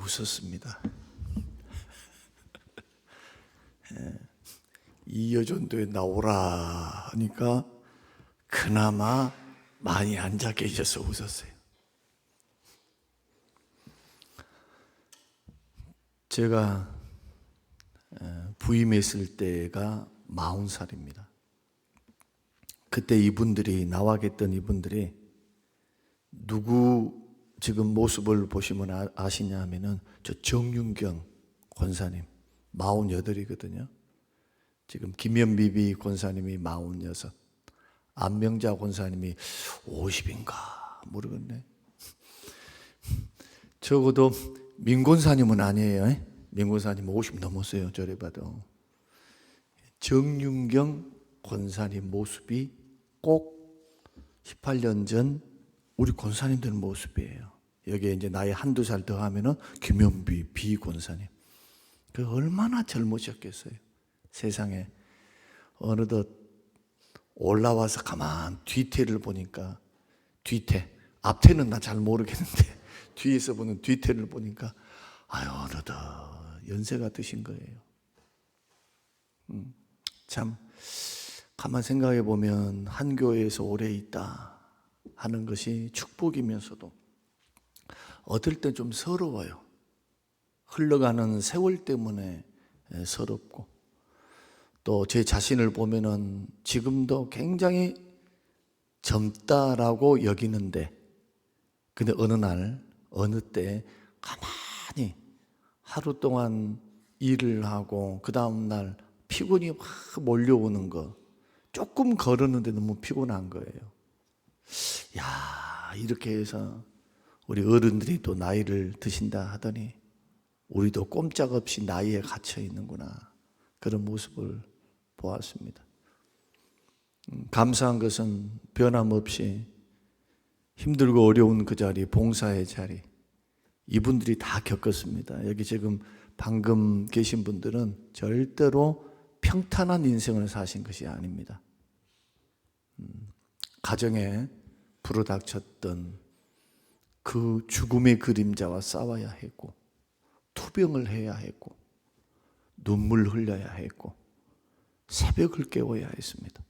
웃었습니다. 이 여전도에 나오라 하니까 그나마 많이 앉아 계셔서 웃었어요. 제가 부임했을 때가 40살입니다. 그때 이분들이 나와 계셨던 이분들이 누구 지금 모습을 보시면 아시냐 하면은 저 정윤경 권사님 48이거든요. 지금 김연비비 권사님이 46, 안명자 권사님이 50인가 모르겠네. 적어도 민 권사님은 아니에요. 민 권사님 50 넘었어요. 저래 봐도. 정윤경 권사님 모습이 꼭 18년 전 우리 권사님들 모습이에요. 여기에 이제 나이 한두 살 더 하면은 김연비 비 권사님. 그 얼마나 젊으셨겠어요. 세상에. 어느덧 올라와서 가만 뒤태를 보니까 앞태는 나 잘 모르겠는데 뒤에서 보는 뒤태를 보니까 아유 어느덧 연세가 드신 거예요. 참 가만 생각해 보면 한 교회에서 오래 있다 하는 것이 축복이면서도 어떨 때 좀 서러워요. 흘러가는 세월 때문에 서럽고 또 제 자신을 보면은 지금도 굉장히 젊다라고 여기는데 근데 어느 날 어느 때 가만히 하루 동안 일을 하고 그 다음 날 피곤이 막 몰려오는 거 조금 걸었는데 너무 피곤한 거예요. 야, 이렇게 해서 우리 어른들이 또 나이를 드신다 하더니 우리도 꼼짝없이 나이에 갇혀 있는구나. 그런 모습을 보았습니다. 감사한 것은 변함없이 힘들고 어려운 그 자리, 봉사의 자리 이분들이 다 겪었습니다. 여기 지금 방금 계신 분들은 절대로 평탄한 인생을 사신 것이 아닙니다. 가정에 불어닥쳤던 그 죽음의 그림자와 싸워야 했고 투병을 해야 했고 눈물 흘려야 했고 새벽을 깨워야 했습니다.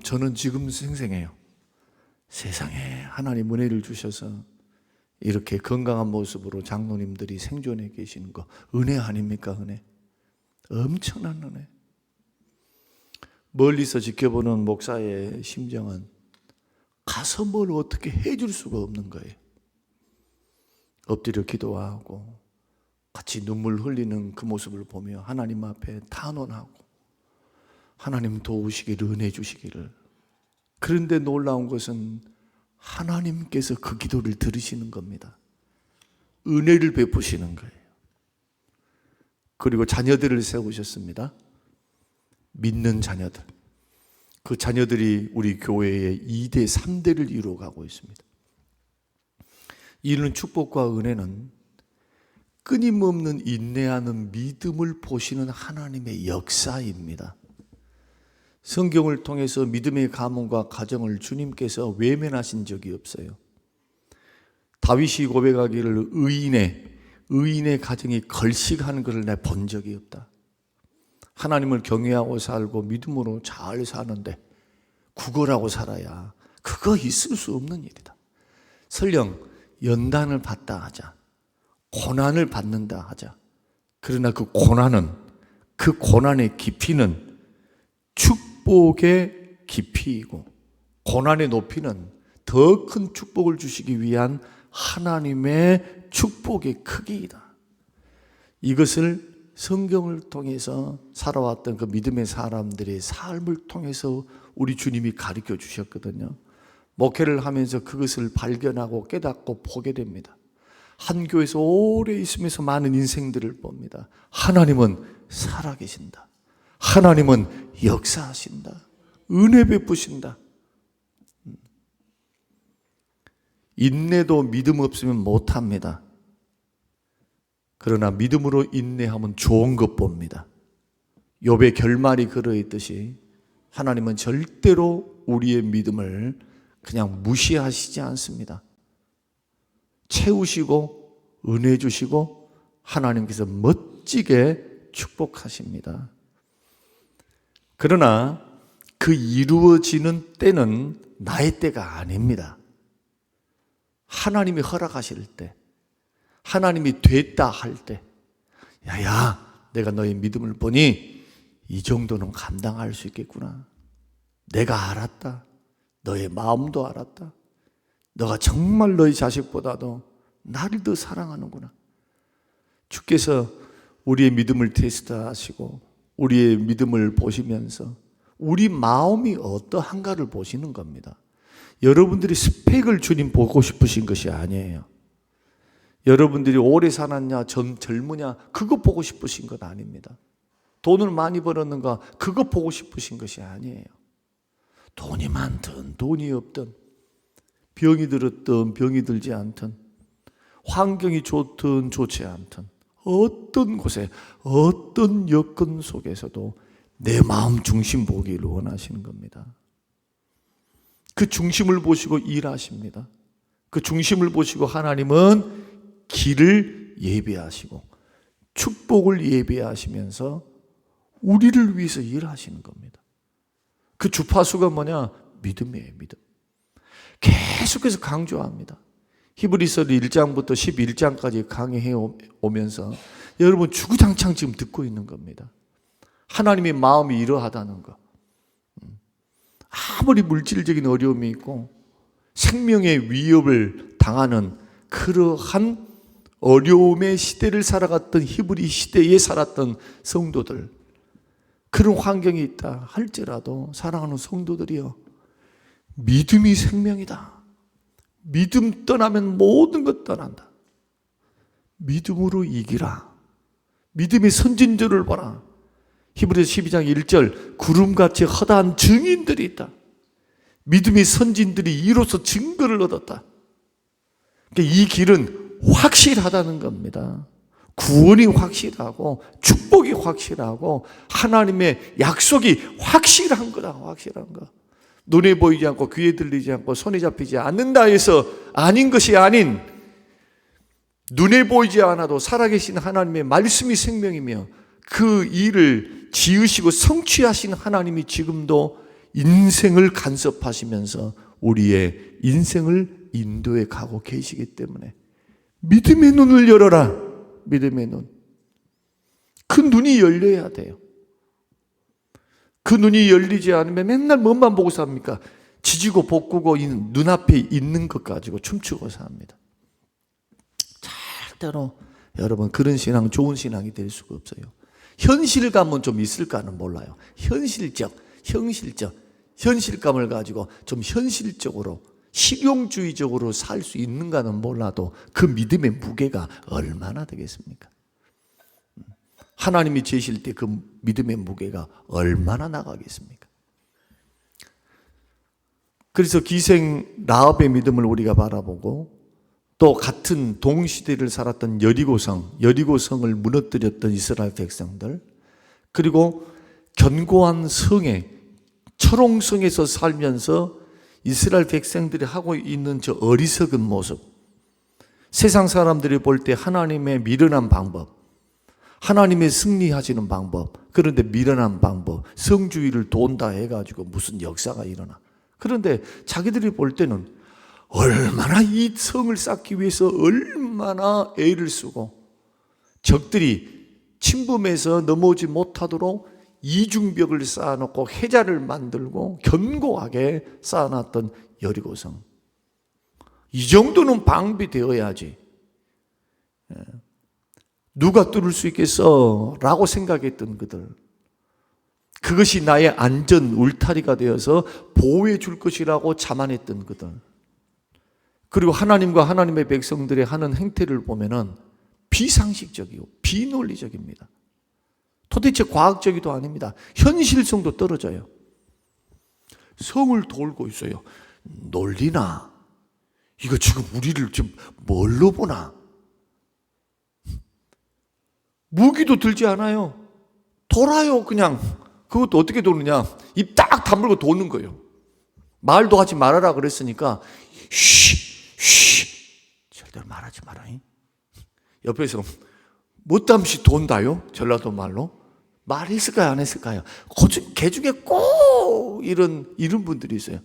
저는 지금 생생해요. 세상에 하나님 은혜를 주셔서 이렇게 건강한 모습으로 장로님들이 생존해 계시는 거 은혜 아닙니까? 은혜. 엄청난 은혜. 멀리서 지켜보는 목사의 심정은 가서 뭘 어떻게 해줄 수가 없는 거예요. 엎드려 기도하고 같이 눈물 흘리는 그 모습을 보며 하나님 앞에 탄원하고 하나님 도우시기를 은혜 주시기를. 그런데 놀라운 것은 하나님께서 그 기도를 들으시는 겁니다. 은혜를 베푸시는 거예요. 그리고 자녀들을 세우셨습니다. 믿는 자녀들. 그 자녀들이 우리 교회의 2대, 3대를 이루어가고 있습니다. 이런 축복과 은혜는 끊임없는 인내하는 믿음을 보시는 하나님의 역사입니다. 성경을 통해서 믿음의 가문과 가정을 주님께서 외면하신 적이 없어요. 다윗이 고백하기를 의인의 가정이 걸식하는 것을 내가 본 적이 없다. 하나님을 경외하고 살고 믿음으로 잘 사는데 구걸하고 살아야 그거 있을 수 없는 일이다. 설령 연단을 받다 하자, 고난을 받는다 하자. 그러나 그 고난의 깊이는 축복의 깊이이고 고난의 높이는 더 큰 축복을 주시기 위한 하나님의 축복의 크기이다. 이것을 성경을 통해서 살아왔던 그 믿음의 사람들의 삶을 통해서 우리 주님이 가르쳐 주셨거든요. 목회를 하면서 그것을 발견하고 깨닫고 보게 됩니다. 한 교회에서 오래 있으면서 많은 인생들을 봅니다. 하나님은 살아계신다. 하나님은 역사하신다. 은혜 베푸신다. 인내도 믿음 없으면 못합니다. 그러나 믿음으로 인내하면 좋은 것 봅니다. 욥의 결말이 그러했듯이 하나님은 절대로 우리의 믿음을 그냥 무시하시지 않습니다. 채우시고 은혜 주시고 하나님께서 멋지게 축복하십니다. 그러나 그 이루어지는 때는 나의 때가 아닙니다. 하나님이 허락하실 때, 하나님이 됐다 할 때, 야야, 내가 너의 믿음을 보니 이 정도는 감당할 수 있겠구나. 내가 알았다. 너의 마음도 알았다. 너가 정말 너희 자식보다도 나를 더 사랑하는구나. 주께서 우리의 믿음을 테스트하시고 우리의 믿음을 보시면서 우리 마음이 어떠한가를 보시는 겁니다. 여러분들이 스펙을 주님 보고 싶으신 것이 아니에요. 여러분들이 오래 살았냐, 젊으냐, 그거 보고 싶으신 것 아닙니다. 돈을 많이 벌었는가, 그거 보고 싶으신 것이 아니에요. 돈이 많든 돈이 없든, 병이 들었든 병이 들지 않든, 환경이 좋든 좋지 않든, 어떤 곳에 어떤 여건 속에서도 내 마음 중심 보기를 원하시는 겁니다. 그 중심을 보시고 일하십니다. 그 중심을 보시고 하나님은 길을 예비하시고 축복을 예비하시면서 우리를 위해서 일하시는 겁니다. 그 주파수가 뭐냐? 믿음이에요. 믿음. 계속해서 강조합니다. 히브리서 1장부터 11장까지 강의해 오면서 여러분 주구장창 지금 듣고 있는 겁니다. 하나님의 마음이 이러하다는 거. 아무리 물질적인 어려움이 있고 생명의 위협을 당하는 그러한 어려움의 시대를 살아갔던 히브리 시대에 살았던 성도들, 그런 환경이 있다 할지라도 사랑하는 성도들이여, 믿음이 생명이다. 믿음 떠나면 모든 것 떠난다. 믿음으로 이기라. 믿음의 선진들을 보라. 히브리서 12장 1절, 구름같이 허다한 증인들이 있다. 믿음의 선진들이 이로써 증거를 얻었다. 그러니까 이 길은 확실하다는 겁니다. 구원이 확실하고 축복이 확실하고 하나님의 약속이 확실한 거다. 확실한 거. 눈에 보이지 않고 귀에 들리지 않고 손에 잡히지 않는다 해서 아닌 것이 아닌, 눈에 보이지 않아도 살아계신 하나님의 말씀이 생명이며 그 일을 지으시고 성취하신 하나님이 지금도 인생을 간섭하시면서 우리의 인생을 인도해 가고 계시기 때문에 믿음의 눈을 열어라. 믿음의 눈. 그 눈이 열려야 돼요. 그 눈이 열리지 않으면 맨날 뭐만 보고 삽니까? 지지고 볶고 눈앞에 있는 것 가지고 춤추고 삽니다. 절대로 여러분 그런 신앙 좋은 신앙이 될 수가 없어요. 현실감은 좀 있을까는 몰라요. 현실감을 가지고 좀 현실적으로 실용주의적으로 살 수 있는가는 몰라도 그 믿음의 무게가 얼마나 되겠습니까? 하나님이 재실 때 그 믿음의 무게가 얼마나 나가겠습니까? 그래서 기생 라합의 믿음을 우리가 바라보고, 또 같은 동시대를 살았던 여리고성을 무너뜨렸던 이스라엘 백성들, 그리고 견고한 성에, 철옹성에서 살면서 이스라엘 백성들이 하고 있는 저 어리석은 모습, 세상 사람들이 볼 때 하나님의 미련한 방법, 하나님의 승리하시는 방법, 그런데 미련한 방법, 성주의를 돈다 해가지고 무슨 역사가 일어나. 그런데 자기들이 볼 때는 얼마나 이 성을 쌓기 위해서 얼마나 애를 쓰고, 적들이 침범해서 넘어오지 못하도록 이중벽을 쌓아놓고 해자를 만들고 견고하게 쌓아놨던 여리고성. 이 정도는 방비되어야지. 누가 뚫을 수 있겠어? 라고 생각했던 그들. 그것이 나의 안전 울타리가 되어서 보호해 줄 것이라고 자만했던 그들. 그리고 하나님과 하나님의 백성들의 하는 행태를 보면은 비상식적이고 비논리적입니다. 도대체 과학적이도 아닙니다. 현실성도 떨어져요. 성을 돌고 있어요. 논리나? 이거 지금 우리를 지금 뭘로 보나? 무기도 들지 않아요. 돌아요, 그냥. 그것도 어떻게 도느냐? 입 딱 다물고 도는 거예요. 말도 하지 말아라 그랬으니까, 절대로 말하지 마라. 옆에서 못담시 돈다요? 전라도 말로. 말했을까요? 안 했을까요? 개 중에 꼭 이런 분들이 있어요.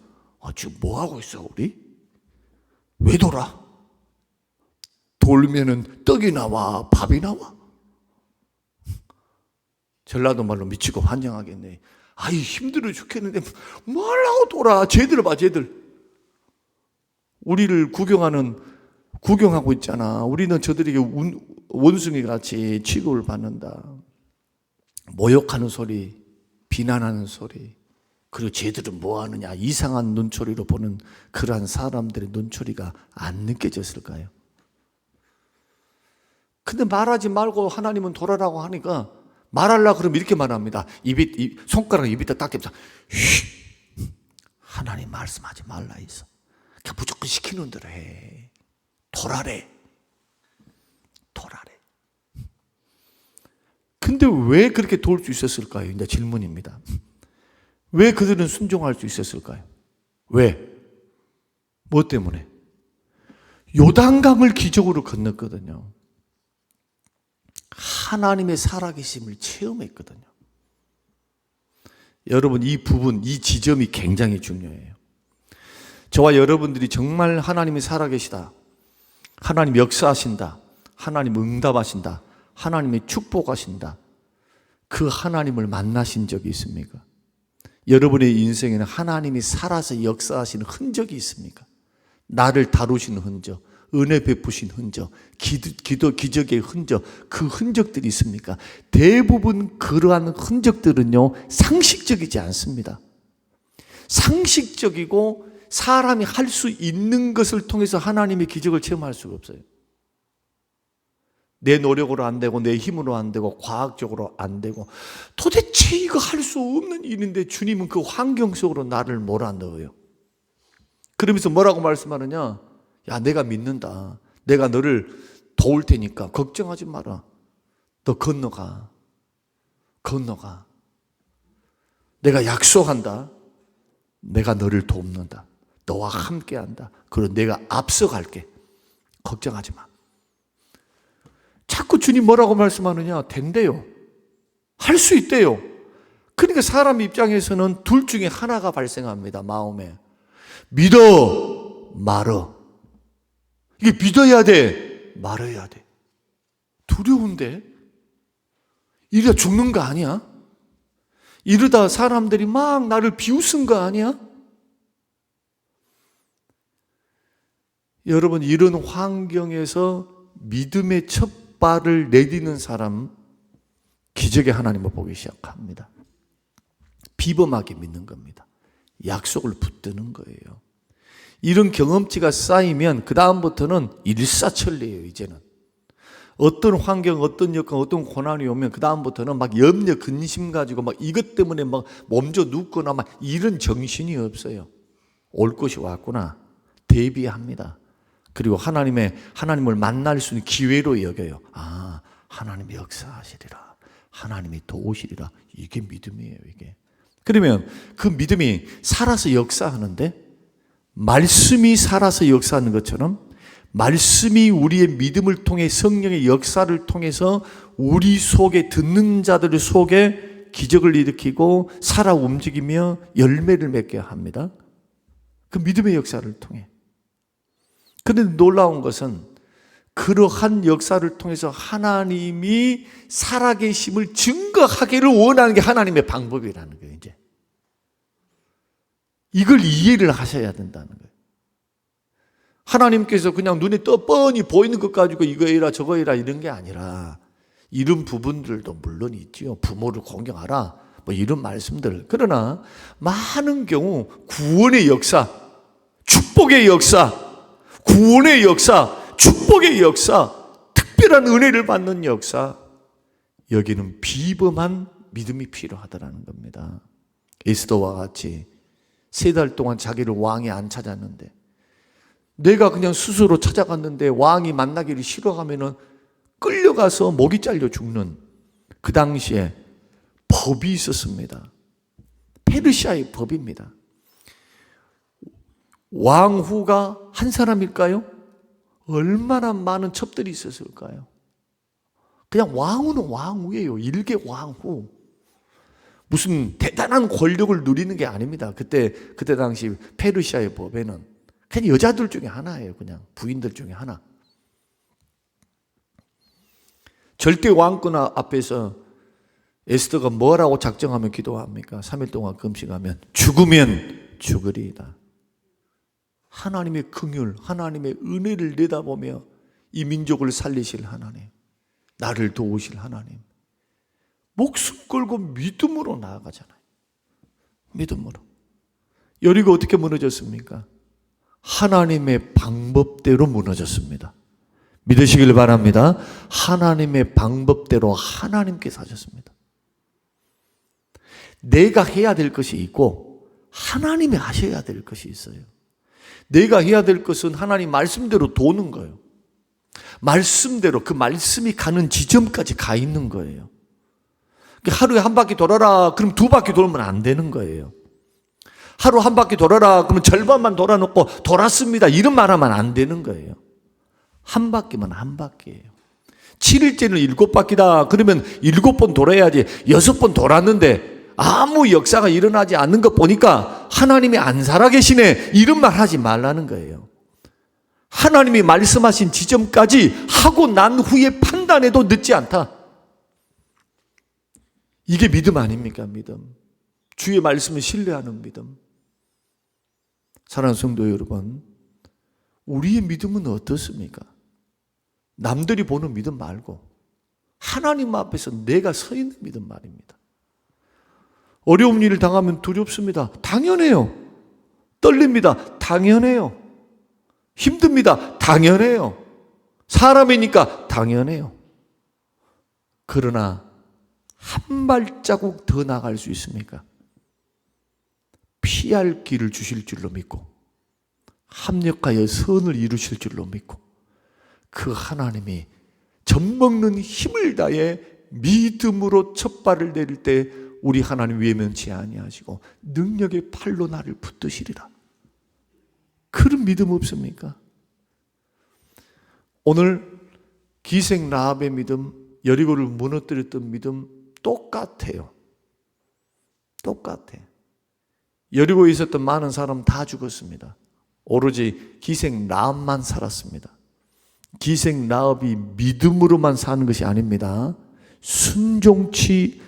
지금 뭐 하고 있어, 우리? 왜 돌아? 돌면은 떡이 나와, 밥이 나와? 전라도 말로 미치고 환장하겠네. 힘들어 죽겠는데 뭘 하고 돌아? 쟤들 봐, 쟤들. 우리를 구경하고 있잖아. 우리는 저들에게 원숭이 같이 취급을 받는다. 모욕하는 소리, 비난하는 소리. 그리고 쟤들은 뭐 하느냐, 이상한 눈초리로 보는 그러한 사람들의 눈초리가 안 느껴졌을까요? 근데 말하지 말고 하나님은 돌아라고 하니까 말하려고 그러면 이렇게 말합니다. 손가락 입에다 딱 대면서 하나님 말씀하지 말라 했어. 그냥 무조건 시키는 대로 해. 돌아래. 근데 왜 그렇게 도울 수 있었을까요? 이제 질문입니다. 왜 그들은 순종할 수 있었을까요? 왜? 뭐 때문에? 요단강을 기적으로 건넜거든요. 하나님의 살아계심을 체험했거든요. 여러분, 이 부분, 이 지점이 굉장히 중요해요. 저와 여러분들이 정말 하나님이 살아계시다, 하나님 역사하신다, 하나님 응답하신다, 하나님이 축복하신다, 그 하나님을 만나신 적이 있습니까? 여러분의 인생에는 하나님이 살아서 역사하시는 흔적이 있습니까? 나를 다루시는 흔적, 은혜 베푸신 흔적, 기적의 흔적, 그 흔적들이 있습니까? 대부분 그러한 흔적들은요, 상식적이지 않습니다. 상식적이고 사람이 할 수 있는 것을 통해서 하나님의 기적을 체험할 수가 없어요. 내 노력으로 안 되고, 내 힘으로 안 되고, 과학적으로 안 되고, 도대체 이거 할 수 없는 일인데 주님은 그 환경 속으로 나를 몰아넣어요. 그러면서 뭐라고 말씀하느냐? 야, 내가 믿는다. 내가 너를 도울 테니까 걱정하지 마라. 너 건너가. 내가 약속한다. 내가 너를 돕는다. 너와 함께한다. 그리고 내가 앞서갈게. 걱정하지 마. 자꾸 주님 뭐라고 말씀하느냐? 된대요. 할 수 있대요. 그러니까 사람 입장에서는 둘 중에 하나가 발생합니다. 마음에. 믿어, 말어. 이게 믿어야 돼, 말아야 돼. 두려운데? 이러다 죽는 거 아니야? 이러다 사람들이 막 나를 비웃은 거 아니야? 여러분, 이런 환경에서 믿음의 첫 발을 내디는 사람, 기적의 하나님을 보기 시작합니다. 비범하게 믿는 겁니다. 약속을 붙드는 거예요. 이런 경험치가 쌓이면 그 다음부터는 일사천리예요. 이제는 어떤 환경, 어떤 여건, 어떤 고난이 오면 그 다음부터는 막 염려, 근심 가지고 막 이것 때문에 막 몸져 눕거나 막 이런 정신이 없어요. 올 것이 왔구나 대비합니다. 그리고 하나님을 만날 수 있는 기회로 여겨요. 하나님이 역사하시리라, 하나님이 도우시리라. 이게 믿음이에요. 이게. 그러면 그 믿음이 살아서 역사하는데, 말씀이 살아서 역사하는 것처럼 말씀이 우리의 믿음을 통해 성령의 역사를 통해서 우리 속에, 듣는 자들 속에 기적을 일으키고 살아 움직이며 열매를 맺게 합니다. 그 믿음의 역사를 통해. 그런데 놀라운 것은 그러한 역사를 통해서 하나님이 살아계심을 증거하기를 원하는 게 하나님의 방법이라는 거예요. 이제 이걸 이해를 하셔야 된다는 거예요. 하나님께서 그냥 눈에 뻔히 보이는 것 가지고 이거 해라 저거 해라 이런 게 아니라, 이런 부분들도 물론 있지요. 부모를 공경하라 뭐 이런 말씀들. 그러나 많은 경우 구원의 역사, 축복의 역사, 구원의 역사, 축복의 역사, 특별한 은혜를 받는 역사, 여기는 비범한 믿음이 필요하다는 겁니다. 에스더와 같이 3달 동안 자기를 왕이 안 찾았는데, 내가 그냥 스스로 찾아갔는데 왕이 만나기를 싫어하면은 끌려가서 목이 잘려 죽는, 그 당시에 법이 있었습니다. 페르시아의 법입니다. 왕후가 한 사람일까요? 얼마나 많은 첩들이 있었을까요? 그냥 왕후는 왕후예요. 일개 왕후. 무슨 대단한 권력을 누리는 게 아닙니다. 그때 당시 페르시아의 법에는 그냥 여자들 중에 하나예요. 그냥 부인들 중에 하나. 절대 왕권 앞에서 에스더가 뭐라고 작정하면 기도합니까? 3일 동안 금식하면 죽으면 죽으리이다. 하나님의 긍휼, 하나님의 은혜를 내다보며 이 민족을 살리실 하나님, 나를 도우실 하나님, 목숨 걸고 믿음으로 나아가잖아요. 믿음으로. 여리고 어떻게 무너졌습니까? 하나님의 방법대로 무너졌습니다. 믿으시길 바랍니다. 하나님의 방법대로 하나님께서 하셨습니다. 내가 해야 될 것이 있고 하나님이 하셔야 될 것이 있어요. 내가 해야 될 것은 하나님 말씀대로 도는 거예요. 말씀대로 그 말씀이 가는 지점까지 가 있는 거예요. 하루에 한 바퀴 돌아라 그럼 2바퀴 돌면 안 되는 거예요. 하루 한 바퀴 돌아라 그러면 절반만 돌아놓고 돌았습니다 이런 말 하면 안 되는 거예요. 한 바퀴면 한 바퀴예요. 7일째는 7바퀴다 그러면 7번 돌아야지. 6번 돌았는데 아무 역사가 일어나지 않는 것 보니까 하나님이 안 살아계시네 이런 말 하지 말라는 거예요. 하나님이 말씀하신 지점까지 하고 난 후에 판단해도 늦지 않다. 이게 믿음 아닙니까? 믿음. 주의 말씀을 신뢰하는 믿음. 사랑하는 성도 여러분, 우리의 믿음은 어떻습니까? 남들이 보는 믿음 말고 하나님 앞에서 내가 서 있는 믿음 말입니다. 어려운 일을 당하면 두렵습니다. 당연해요. 떨립니다. 당연해요. 힘듭니다. 당연해요. 사람이니까 당연해요. 그러나 한 발자국 더 나갈 수 있습니까? 피할 길을 주실 줄로 믿고 합력하여 선을 이루실 줄로 믿고 그 하나님이 젖먹는 힘을 다해 믿음으로 첫 발을 내릴 때 우리 하나님 외면치 아니하시고 능력의 팔로 나를 붙드시리라. 그런 믿음 없습니까? 오늘 기생 라합의 믿음, 여리고를 무너뜨렸던 믿음 똑같아요. 똑같아. 여리고에 있었던 많은 사람 다 죽었습니다. 오로지 기생 라합만 살았습니다. 기생 라합이 믿음으로만 사는 것이 아닙니다.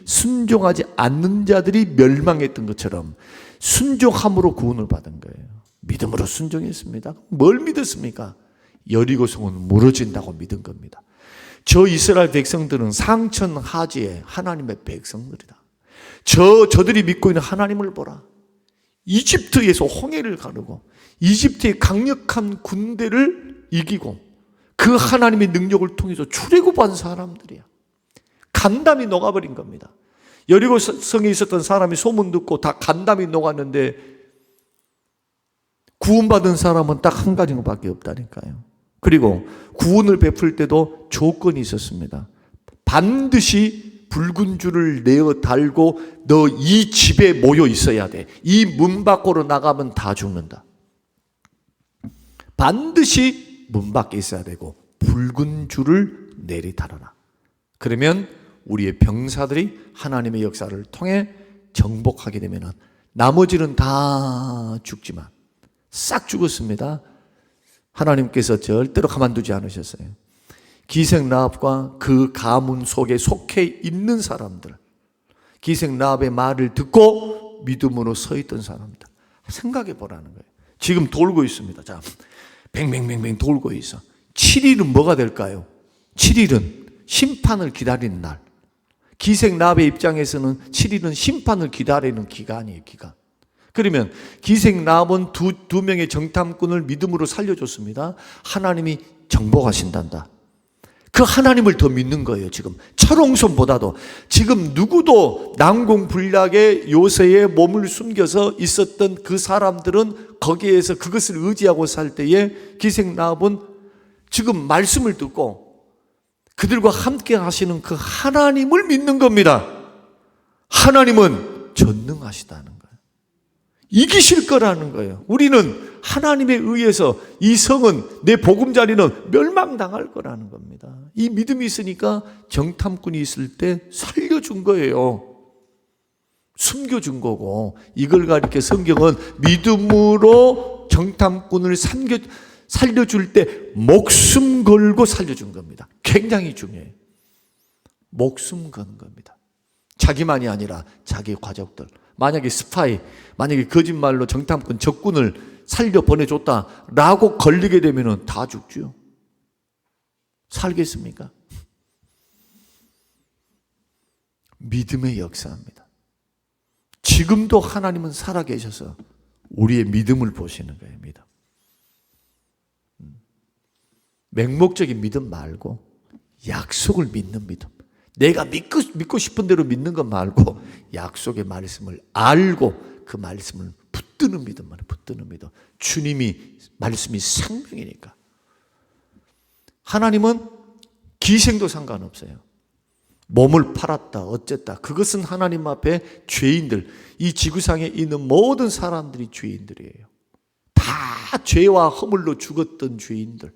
순종하지 않는 자들이 멸망했던 것처럼 순종함으로 구원을 받은 거예요. 믿음으로 순종했습니다. 뭘 믿었습니까? 여리고 성은 무너진다고 믿은 겁니다. 저 이스라엘 백성들은 상천하지의 하나님의 백성들이다. 저들이 믿고 있는 하나님을 보라. 이집트에서 홍해를 가르고 이집트의 강력한 군대를 이기고 그 하나님의 능력을 통해서 출애굽한 사람들이야. 간담이 녹아버린 겁니다. 여리고 성에 있었던 사람이 소문 듣고 다 간담이 녹았는데 구원받은 사람은 딱 한 가지밖에 없다니까요. 그리고 구원을 베풀 때도 조건이 있었습니다. 반드시 붉은 줄을 내어 달고 너 이 집에 모여 있어야 돼. 이 문 밖으로 나가면 다 죽는다. 반드시 문 밖에 있어야 되고 붉은 줄을 내리달아라. 그러면 우리의 병사들이 하나님의 역사를 통해 정복하게 되면 나머지는 다 죽지만 싹 죽었습니다. 하나님께서 절대로 가만두지 않으셨어요. 기생 라합과 그 가문 속에 속해 있는 사람들, 기생 라합의 말을 듣고 믿음으로 서 있던 사람들 생각해 보라는 거예요. 지금 돌고 있습니다. 자, 뱅뱅뱅뱅 돌고 있어. 7일은 뭐가 될까요? 7일은 심판을 기다리는 날. 기생 라합의 입장에서는 7일은 심판을 기다리는 기간이에요. 기간. 그러면 기생 라합은 두 명의 정탐꾼을 믿음으로 살려줬습니다. 하나님이 정복하신단다. 그 하나님을 더 믿는 거예요. 지금 철옹손보다도 지금 누구도 난공불락의 요새에 몸을 숨겨서 있었던 그 사람들은 거기에서 그것을 의지하고 살 때에 기생 라합은 지금 말씀을 듣고 그들과 함께 하시는 그 하나님을 믿는 겁니다. 하나님은 전능하시다는 거예요. 이기실 거라는 거예요. 우리는 하나님에 의해서 이 성은, 내 보금자리는 멸망당할 거라는 겁니다. 이 믿음이 있으니까 정탐꾼이 있을 때 살려준 거예요. 숨겨준 거고, 이걸 가리켜 성경은 믿음으로 정탐꾼을 살려줄 때 목숨 걸고 살려준 겁니다. 굉장히 중요해요. 목숨 거는 겁니다. 자기만이 아니라 자기 가족들. 만약에 스파이, 만약에 거짓말로 정탐꾼, 적군을 살려 보내줬다라고 걸리게 되면 다 죽죠. 살겠습니까? 믿음의 역사입니다. 지금도 하나님은 살아계셔서 우리의 믿음을 보시는 거예요. 믿음. 맹목적인 믿음 말고 약속을 믿는 믿음. 내가 믿고 싶은 대로 믿는 것 말고 약속의 말씀을 알고 그 말씀을 붙드는 믿음 말이에요. 붙드는 믿음. 주님이 말씀이 생명이니까. 하나님은 기생도 상관없어요. 몸을 팔았다 어쨌다, 그것은 하나님 앞에 죄인들, 이 지구상에 있는 모든 사람들이 죄인들이에요. 다 죄와 허물로 죽었던 죄인들.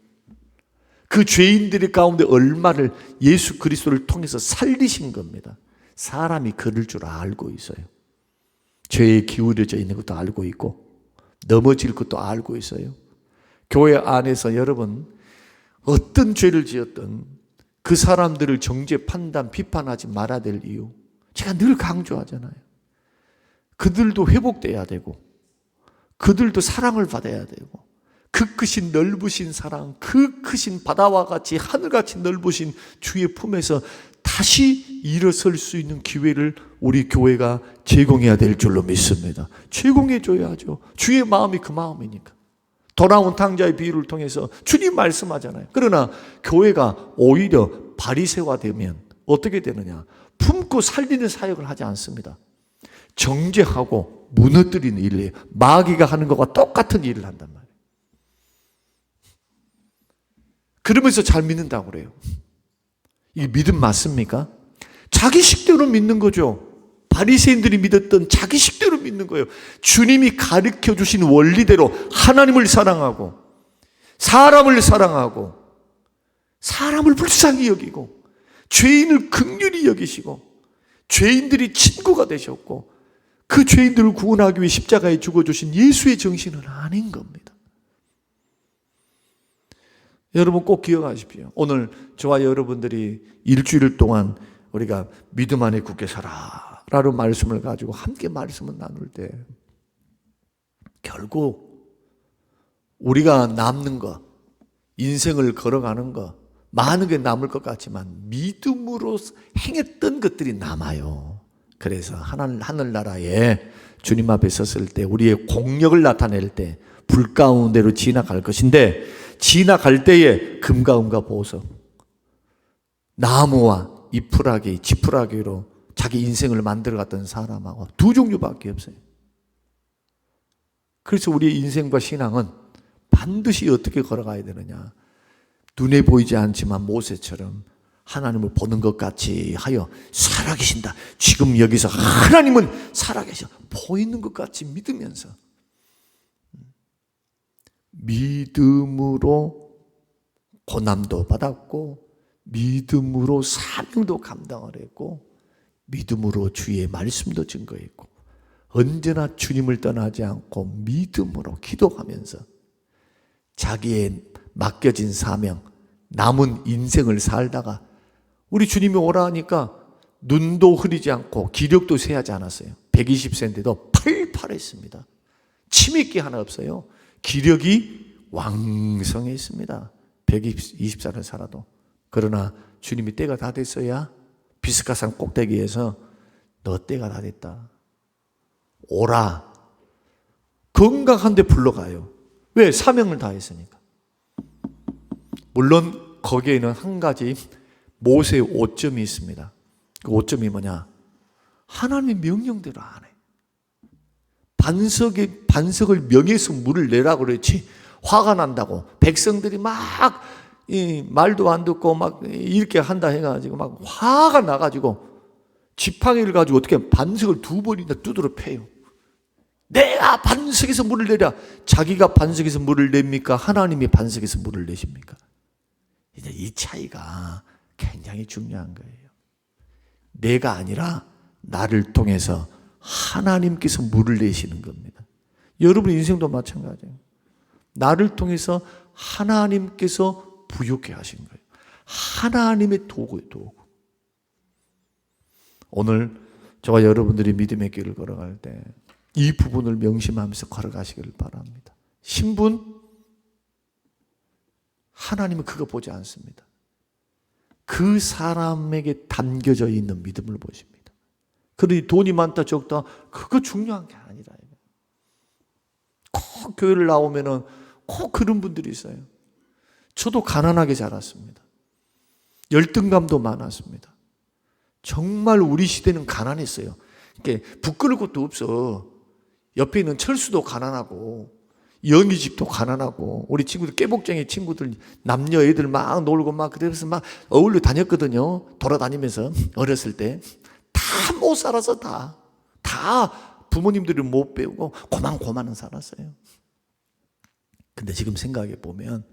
그 죄인들의 가운데 얼마를 예수 그리스도를 통해서 살리신 겁니다. 사람이 그럴 줄 알고 있어요. 죄에 기울여져 있는 것도 알고 있고 넘어질 것도 알고 있어요. 교회 안에서 여러분 어떤 죄를 지었든 그 사람들을 정죄, 판단, 비판하지 말아야 될 이유, 제가 늘 강조하잖아요. 그들도 회복돼야 되고 그들도 사랑을 받아야 되고 그 크신 넓으신 사랑, 그 크신 바다와 같이 하늘같이 넓으신 주의 품에서 다시 일어설 수 있는 기회를 우리 교회가 제공해야 될 줄로 믿습니다. 제공해 줘야죠. 주의 마음이 그 마음이니까. 돌아온 탕자의 비유를 통해서 주님 말씀하잖아요. 그러나 교회가 오히려 바리새화되면 어떻게 되느냐? 품고 살리는 사역을 하지 않습니다. 정죄하고 무너뜨리는 일을 해요. 마귀가 하는 것과 똑같은 일을 한단 말이에요. 그러면서 잘 믿는다고 그래요. 이게 믿음 맞습니까? 자기 식대로 믿는 거죠. 바리새인들이 믿었던 자기 식대로 믿는 거예요. 주님이 가르쳐 주신 원리대로 하나님을 사랑하고 사람을 사랑하고 사람을 불쌍히 여기고 죄인을 긍휼히 여기시고 죄인들이 친구가 되셨고 그 죄인들을 구원하기 위해 십자가에 죽어주신 예수의 정신은 아닌 겁니다. 여러분 꼭 기억하십시오. 오늘 저와 여러분들이 일주일 동안 우리가 믿음 안에 굳게 살아 라는 말씀을 가지고 함께 말씀을 나눌 때 결국 우리가 남는 것, 인생을 걸어가는 것 많은 게 남을 것 같지만 믿음으로 행했던 것들이 남아요. 그래서 하늘나라에 주님 앞에 섰을 때 우리의 공력을 나타낼 때 불 가운데로 지나갈 것인데 지나갈 때에 금과 은과 보석, 나무와 이풀하기, 지푸라기로 자기 인생을 만들어갔던 사람하고 두 종류밖에 없어요. 그래서 우리의 인생과 신앙은 반드시 어떻게 걸어가야 되느냐? 눈에 보이지 않지만 모세처럼 하나님을 보는 것 같이 하여 살아계신다. 지금 여기서 하나님은 살아계셔. 보이는 것 같이 믿으면서 믿음으로 고난도 받았고 믿음으로 사명도 감당을 했고 믿음으로 주의 말씀도 증거했고 언제나 주님을 떠나지 않고 믿음으로 기도하면서 자기의 맡겨진 사명, 남은 인생을 살다가 우리 주님이 오라 하니까 눈도 흐리지 않고 기력도 쇠하지 않았어요. 120세인데도 팔팔했습니다. 치매기 하나 없어요. 기력이 왕성했습니다. 120살을 살아도. 그러나 주님이 때가 다 됐어야 비스가산 꼭대기에서 너 때가 다 됐다. 오라. 건강한데 불러가요. 왜? 사명을 다했으니까. 물론 거기에는 한 가지 모세의 오점이 있습니다. 그 오점이 뭐냐? 하나님의 명령대로 안 해. 반석을 명해서 물을 내라고 그랬지 화가 난다고 백성들이 막 말도 안 듣고 막 이렇게 한다 해가지고 막 화가 나가지고 지팡이를 가지고 어떻게 반석을 2번이나 두드려 패요. 내가 반석에서 물을 내랴. 자기가 반석에서 물을 냅니까? 하나님이 반석에서 물을 내십니까? 이제 이 차이가 굉장히 중요한 거예요. 내가 아니라 나를 통해서 하나님께서 물을 내시는 겁니다. 여러분 인생도 마찬가지예요. 나를 통해서 하나님께서 부유케 하신 거예요. 하나님의 도구예요, 도구. 오늘 저와 여러분들이 믿음의 길을 걸어갈 때 이 부분을 명심하면서 걸어가시기를 바랍니다. 신분, 하나님은 그거 보지 않습니다. 그 사람에게 담겨져 있는 믿음을 보십니다. 그러니 돈이 많다 적다 그거 중요한 게 아니라. 꼭 교회를 나오면은 꼭 그런 분들이 있어요. 저도 가난하게 자랐습니다. 열등감도 많았습니다. 정말 우리 시대는 가난했어요. 부끄러울 것도 없어. 옆에 있는 철수도 가난하고 영희 집도 가난하고 우리 친구들 깨복쟁이 친구들 남녀 애들 막 놀고 막 그래서 막 어울려 다녔거든요. 돌아다니면서 어렸을 때 다 못 살아서 다 부모님들이 못 배우고 고만고만은 살았어요. 근데 지금 생각해 보면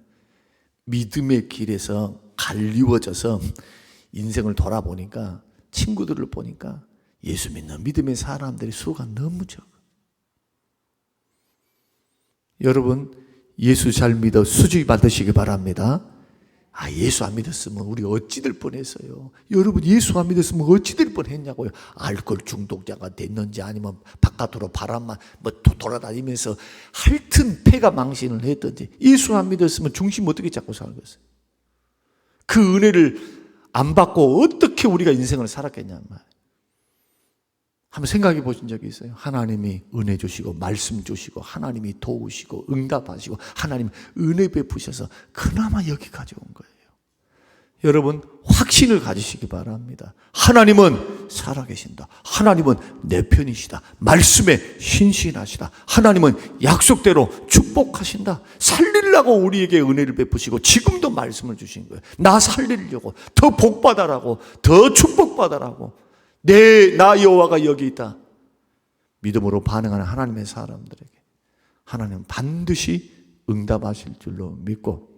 믿음의 길에서 갈리워져서 인생을 돌아보니까 친구들을 보니까 예수 믿는 믿음의 사람들의 수가 너무 적어. 여러분 예수 잘 믿어 수주의 받으시기 바랍니다. 예수 안 믿었으면 우리 어찌 될 뻔했어요. 여러분 예수 안 믿었으면 어찌 될 뻔했냐고요. 알코올 중독자가 됐는지 아니면 바깥으로 바람만 돌아다니면서 하여튼 폐가 망신을 했든지 예수 안 믿었으면 중심 어떻게 잡고 살겠어요. 그 은혜를 안 받고 어떻게 우리가 인생을 살았겠냐 말이에요. 한번 생각해 보신 적이 있어요? 하나님이 은혜 주시고 말씀 주시고 하나님이 도우시고 응답하시고 하나님 은혜 베푸셔서 그나마 여기까지 온 거예요. 여러분 확신을 가지시기 바랍니다. 하나님은 살아계신다. 하나님은 내 편이시다. 말씀에 신실하시다. 하나님은 약속대로 축복하신다. 살리려고 우리에게 은혜를 베푸시고 지금도 말씀을 주신 거예요. 나 살리려고 더 복받아라고 더 축복받아라고 나 여호와가 여기 있다. 믿음으로 반응하는 하나님의 사람들에게 하나님은 반드시 응답하실 줄로 믿고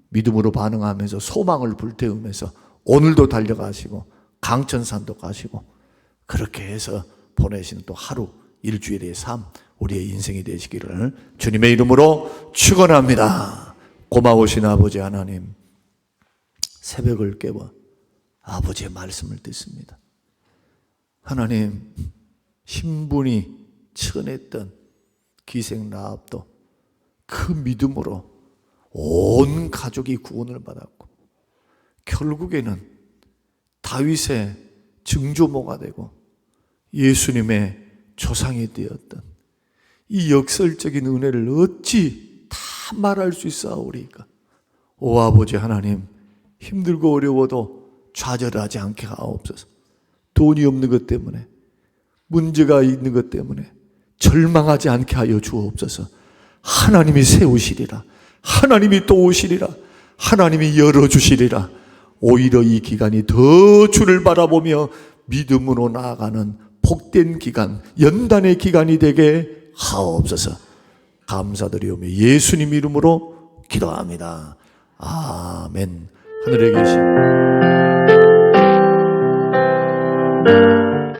믿음으로 반응하면서 소망을 불태우면서 오늘도 달려가시고 강천산도 가시고 그렇게 해서 보내시는 또 하루 일주일의 삶 우리의 인생이 되시기를 주님의 이름으로 축원합니다. 고마우신 아버지 하나님 새벽을 깨워 아버지의 말씀을 듣습니다. 하나님 신분이 천했던 기생 라합도 그 믿음으로 온 가족이 구원을 받았고 결국에는 다윗의 증조모가 되고 예수님의 조상이 되었던 이 역설적인 은혜를 어찌 다 말할 수 있사오리까. 오 아버지 하나님 힘들고 어려워도 좌절하지 않게 하옵소서. 돈이 없는 것 때문에 문제가 있는 것 때문에 절망하지 않게 하여 주옵소서. 하나님이 세우시리라. 하나님이 또 오시리라. 하나님이 열어주시리라. 오히려 이 기간이 더 주를 바라보며 믿음으로 나아가는 복된 기간, 연단의 기간이 되게 하옵소서. 감사드리오며 예수님 이름으로 기도합니다. 아멘. 하늘에 계신